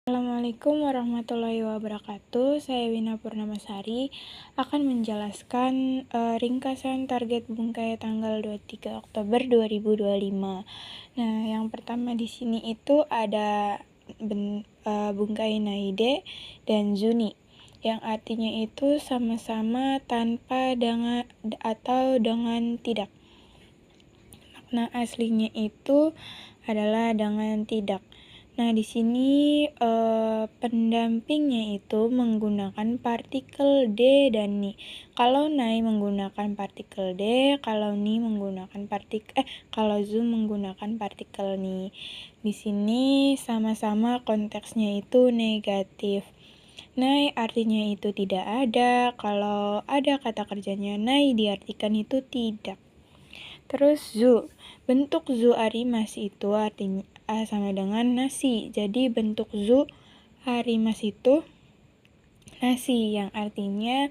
Assalamualaikum warahmatullahi wabarakatuh. Saya Wina Purnamasari akan menjelaskan ringkasan target Bungkai tanggal 23 Oktober 2025. Nah, yang pertama di sini itu ada Bungkai Naide dan Zuni, yang artinya itu sama-sama, tanpa, dengan, atau dengan tidak. Makna aslinya itu adalah dengan tidak. Nah, di sini pendampingnya itu menggunakan partikel D dan Ni. Kalau Nai menggunakan partikel D, kalau Zu menggunakan partikel Ni. Di sini sama-sama konteksnya itu negatif. Nai artinya itu tidak ada, kalau ada kata kerjanya Nai diartikan itu tidak. Terus Zu, bentuk Zu Arimas itu artinya sama dengan nasi. Jadi bentuk Zu Arimas itu nasi, yang artinya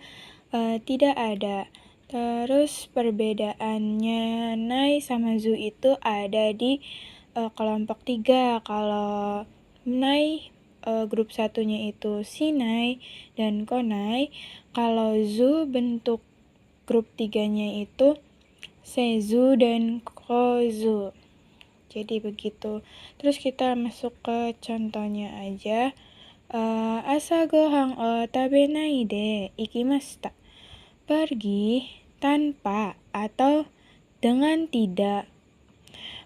tidak ada. Terus perbedaannya Nai sama Zu itu ada di kelompok 3. Kalau Nai grup satunya itu Sinai dan Konai. Kalau Zu bentuk grup 3-nya itu Sezu dan Kozu. Jadi begitu. Terus kita masuk ke contohnya aja. Asa gohan o tabenai de ikimashita. Pergi tanpa atau dengan tidak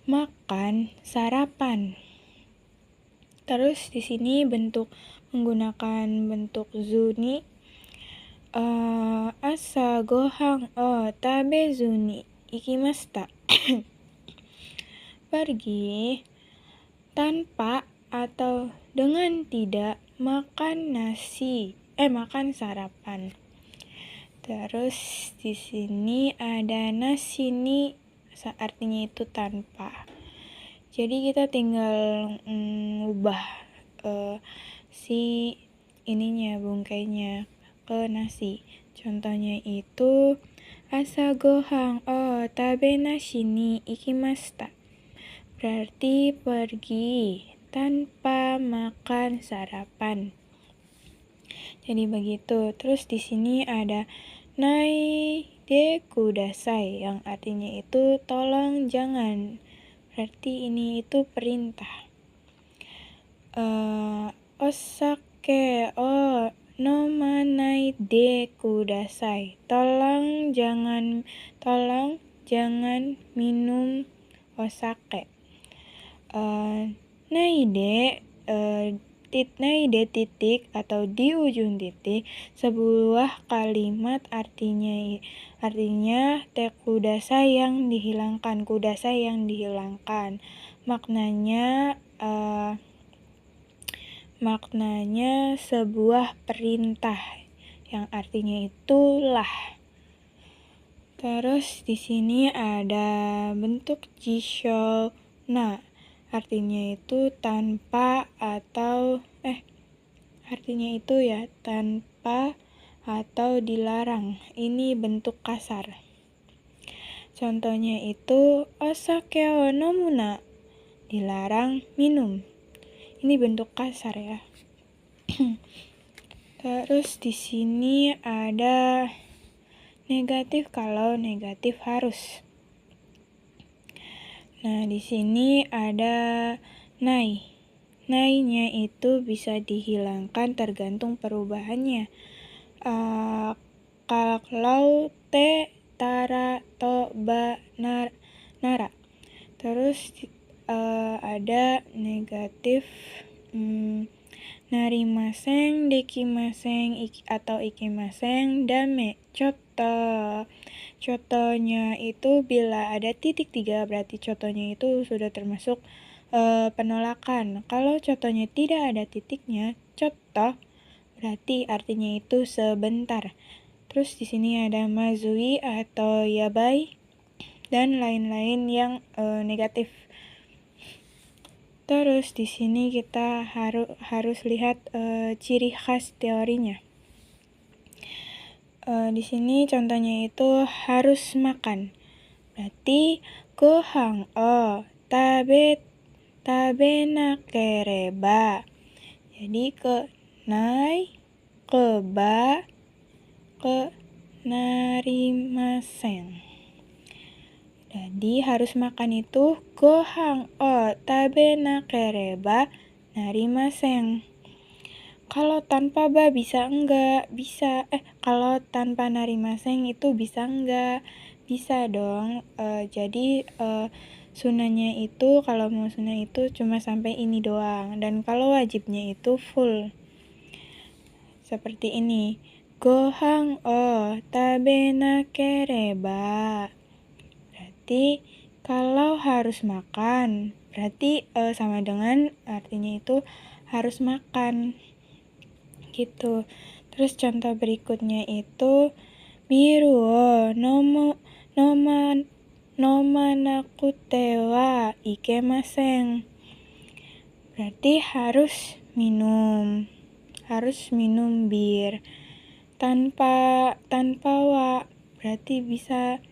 makan sarapan. Terus di sini menggunakan bentuk zuni. Asa gohan o tabezu ni ikimashita. Pergi tanpa atau dengan tidak makan sarapan. Terus di sini ada nasi ni, artinya itu tanpa. Jadi kita tinggal ubah si ininya, bungkainya ke nasi. Contohnya itu asa gohan o tabe nashi ni ikimashita. Berarti pergi tanpa makan sarapan. Jadi begitu. Terus di sini ada nai de kudasai, yang artinya itu tolong jangan. Berarti ini itu perintah. Osake o nomanai de kudasai. Tolong jangan minum osake. Naide titik atau di ujung titik, sebuah kalimat artinya te kudasai yang dihilangkan, maknanya sebuah perintah yang artinya itulah. Terus di sini ada bentuk jisho na, artinya itu tanpa atau tanpa atau dilarang. Ini bentuk kasar. Contohnya itu osake o nomuna, dilarang minum. Ini bentuk kasar ya. Terus di sini ada negatif kalau negatif harus. Nah, di sini ada nai. Nai-nya itu bisa dihilangkan tergantung perubahannya. Kalau te, tara, to, ba, nara. Terus ada negatif narimaseng, dekimaseng, atau ikimaseng, dame. Contohnya itu bila ada titik 3, berarti contohnya itu sudah termasuk penolakan. Kalau contohnya tidak ada titiknya, contoh, berarti artinya itu sebentar. Terus di sini ada mazui atau yabai dan lain-lain yang negatif. Terus di sini kita harus lihat ciri khas teorinya. Di sini contohnya itu harus makan. Berarti gohan o tabe nakereba. Jadi ke nai, ke ba, ke narimasen. Jadi harus makan itu gohang o tabe nakereba narimasen. Kalau tanpa ba bisa enggak? Bisa. Kalau tanpa narimasen itu bisa enggak? Bisa dong. Jadi sunahnya itu, kalau mau sunah itu cuma sampai ini doang. Dan kalau wajibnya itu full. Seperti ini. Gohang o tabe nakereba. Berarti kalau harus makan, berarti sama dengan artinya itu harus makan. Gitu. Terus contoh berikutnya itu miru o nomanakute wa ikemasen. Berarti harus minum bir. Tanpa wa berarti bisa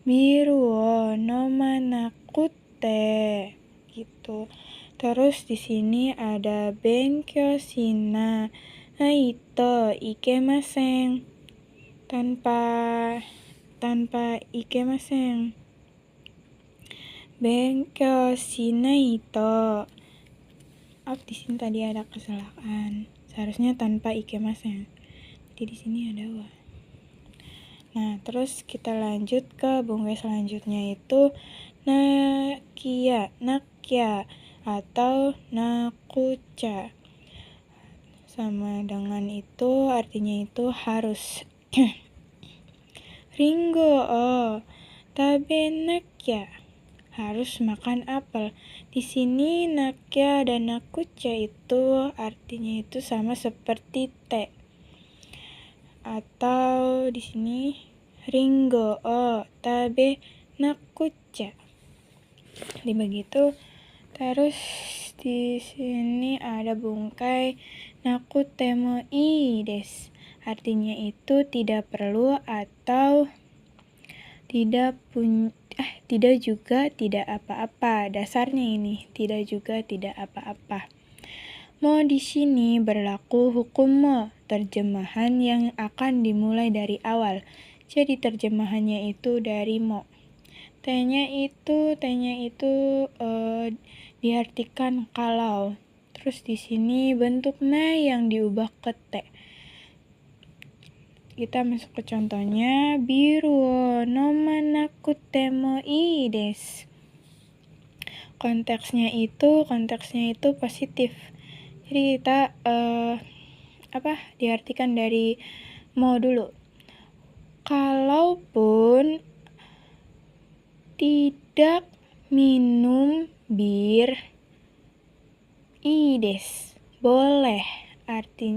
biru o nomanakute gitu. Terus di sini ada benkyou shinai to ikemasen. Tanpa ikemasen. Benkyou shinai to. Di sini tadi ada kesalahan. Seharusnya tanpa ikemasen. Jadi di sini ada wa. Nah, terus kita lanjut ke bungkai selanjutnya itu nakya atau nakucha. Sama dengan itu artinya itu harus. Ringo o tabe nakya. Harus makan apel. Di sini nakya dan nakucha itu artinya itu sama seperti teh. Atau di sini ringo o tabe nakucha. Jadi begitu. Terus di sini ada bungkai nakute mo ii desu. Artinya itu tidak perlu atau tidak juga tidak apa-apa. Dasarnya ini tidak juga tidak apa-apa. Mo di sini berlaku hukum mo, terjemahan yang akan dimulai dari awal. Jadi terjemahannya itu dari mo. T-nya itu diartikan kalau. Terus di sini bentuk nai yang diubah ke te. Kita masuk ke contohnya. Biru o nomanakute mo ii desu. Konteksnya itu positif. Jadi kita diartikan dari mo dulu. Kalaupun tidak minum bir ii desu. Boleh.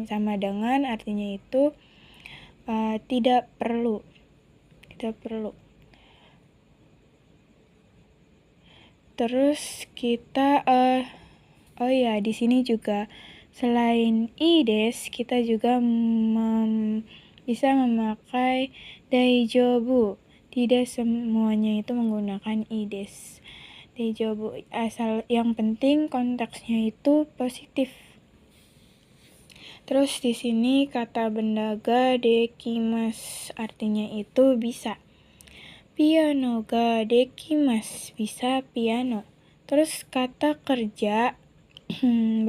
Sama dengan artinya itu tidak perlu. Terus kita di sini juga selain ii desu, kita juga bisa memakai daijoubu. Tidak semuanya itu menggunakan ii desu. Daijoubu asal yang penting konteksnya itu positif. Terus di sini kata benda ga dekimasu artinya itu bisa. Piano ga dekimasu, bisa piano. Terus kata kerja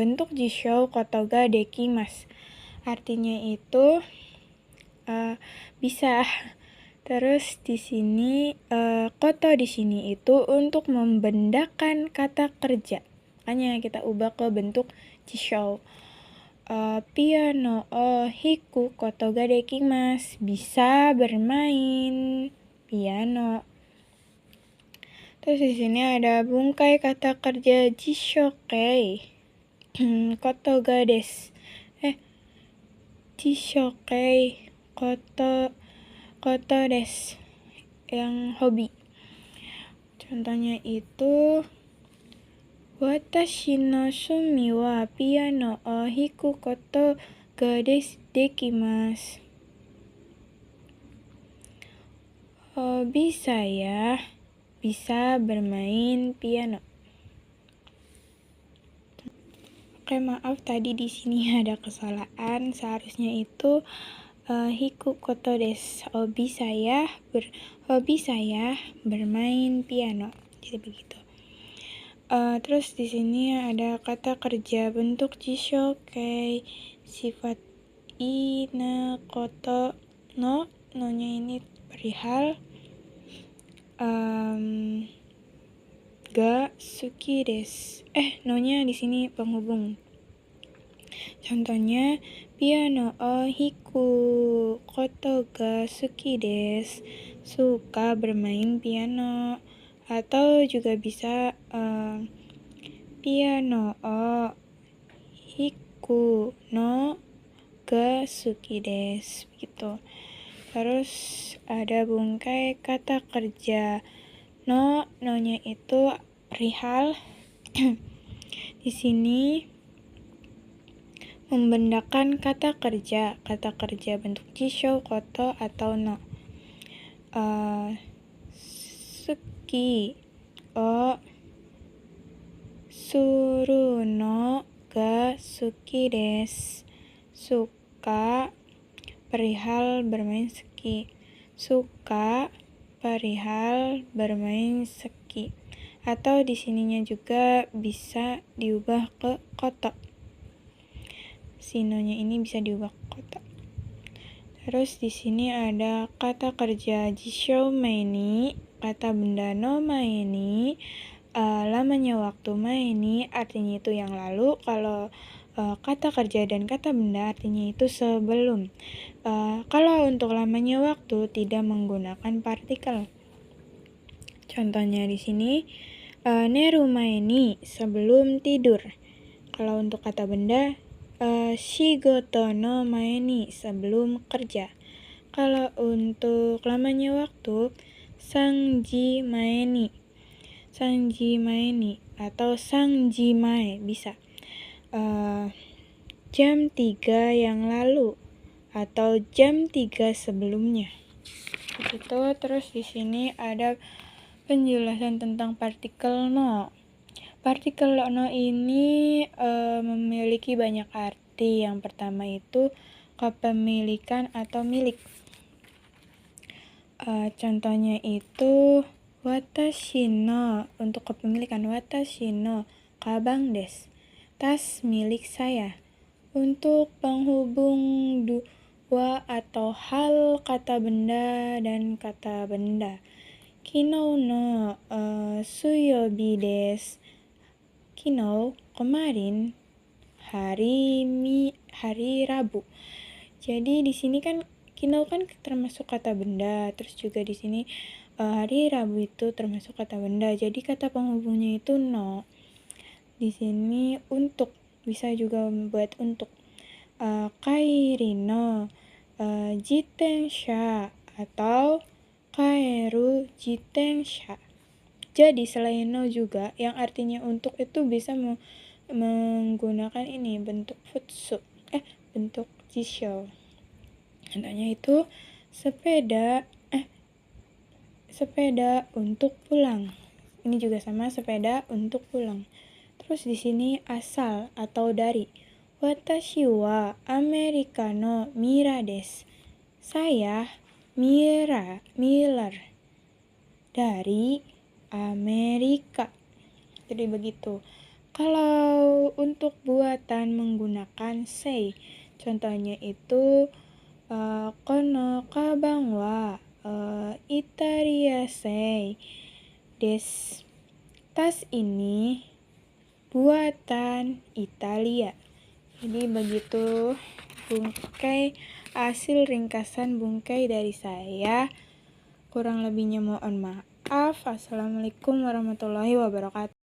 bentuk jishou koto ga dekimasu. Artinya itu bisa. Terus di sini koto di sini itu untuk membendakan kata kerja. Makanya kita ubah ke bentuk jishou. Piano o hiku koto ga dekimasu. Bisa bermain piano. Terus di sini ada bungkai kata kerja jishokei koto ga desu. Jishokei koto desu. Yang hobi. Contohnya itu watashi no shumi wa piano o hiku koto ga dekimasu. Hobi saya bisa bermain piano. Oke, maaf tadi di sini ada kesalahan. Seharusnya itu hiku koto desu. Hobi saya bermain piano. Jadi begitu. Terus di sini ada kata kerja bentuk jisho kei sifat ina koto no. No-nya ini perihal. Ga suki desu. No-nya di sini penghubung. Contohnya, piano o hiku koto ga suki desu. Suka bermain piano. Atau juga bisa piano o hiku no ga suki desu gitu. Terus ada bungkai kata kerja no-nya itu perihal. Di sini membendakan kata kerja bentuk jisho, koto, atau no. Suki o suru no ga suki desu. Suka perihal bermain ski. Suka perihal bermain ski. Atau di sininya juga bisa diubah ke koto. Sinonya ini bisa diubah ke koto. Terus di sini ada kata kerja jisho maini, kata benda no maini, lamanya waktu maini artinya itu yang lalu. Kalau kata kerja dan kata benda artinya itu sebelum. Kalau untuk lamanya waktu tidak menggunakan partikel. Contohnya di sini neru maini sebelum tidur. Kalau untuk kata benda shigoto no maini sebelum kerja. Kalau untuk lamanya waktu sanji maini atau sanji mae bisa. Jam 3 yang lalu atau jam 3 sebelumnya. Begitu. Terus di sini ada penjelasan tentang partikel no. Partikel no ini memiliki banyak arti. Yang pertama itu kepemilikan atau milik. Contohnya itu watashi no untuk kepemilikan, watashi no kabang desu, tas milik saya. Untuk penghubung dua atau hal kata benda dan kata benda. Kinou no suyobi desu. Kinou kemarin hari Rabu. Jadi di sini kan kinou kan termasuk kata benda, terus juga di sini hari Rabu itu termasuk kata benda. Jadi kata penghubungnya itu no. Di sini untuk bisa juga buat untuk. Kairi no jitensha atau kaeru jitensha. Jadi selain no juga yang artinya untuk itu bisa menggunakan ini bentuk futsu, bentuk jisho. Contohnya itu sepeda untuk pulang. Ini juga sama, sepeda untuk pulang. Terus di sini asal atau dari. Watashi wa Amerika no Mira desu. Saya Miller dari Amerika. Jadi begitu. Kalau untuk buatan menggunakan sei, contohnya itu kono kabang wa Italia sei desu. Tas ini buatan Italia. Jadi begitu bungkai, hasil ringkasan bungkai dari saya. Kurang lebihnya mohon maaf. Assalamualaikum warahmatullahi wabarakatuh.